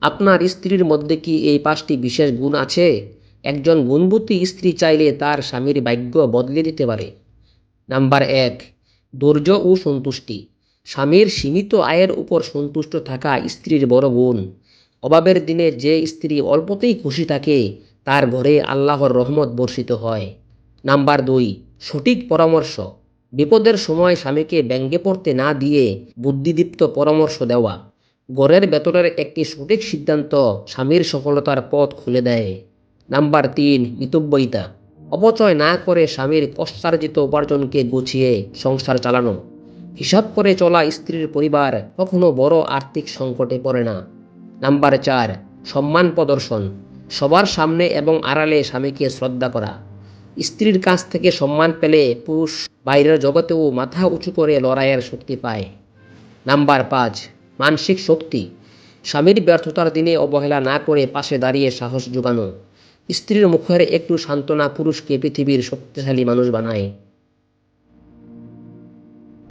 আপনার স্ত্রীর মধ্যে কি এই ৫টি বিশেষ গুণ আছে? একজন গুণবতী স্ত্রী চাইলে তার স্বামীর ভাগ্য বদলে দিতে পারে। নাম্বার ১, ধৈর্য ও সন্তুষ্টি। স্বামীর সীমিত আয়ের উপর সন্তুষ্ট থাকা স্ত্রীর বড় গুণ। অভাবের দিনে যে স্ত্রী অল্পতেই খুশি থাকে, তার ঘরে আল্লাহর রহমত বর্ষিত হয়। নাম্বার ২, সঠিক পরামর্শ। বিপদের সময় স্বামীকে ব্যঙ্গে পড়তে না দিয়ে বুদ্ধিদীপ্ত পরামর্শ দেওয়া। ঘরের ভেতরের একটি সঠিক সিদ্ধান্ত স্বামীর সফলতার পথ খুলে দেয়। নাম্বার ৩, মিতব্যয়িতা। অপচয় না করে স্বামীর কষ্টার্জিত উপার্জনকে গুছিয়ে সংসার চালানো। হিসাব করে চলা স্ত্রীর পরিবার কখনো বড় আর্থিক সংকটে পড়ে না। নাম্বার ৪, সম্মান প্রদর্শন। সবার সামনে এবং আড়ালে স্বামীকে শ্রদ্ধা করা। স্ত্রীর কাছ থেকে সম্মান পেলে পুরুষ বাইরের জগতেও মাথা উঁচু করে লড়াইয়ের শক্তি পায়। নাম্বার ৫, মানসিক শক্তি। স্বামীর ব্যর্থতার দিনে অবহেলা না করে পাশে দাঁড়িয়ে সাহস জোগানো। স্ত্রীর মুখের একটু সান্ত্বনা পুরুষকে পৃথিবীর শক্তিশালী মানুষ বানায়।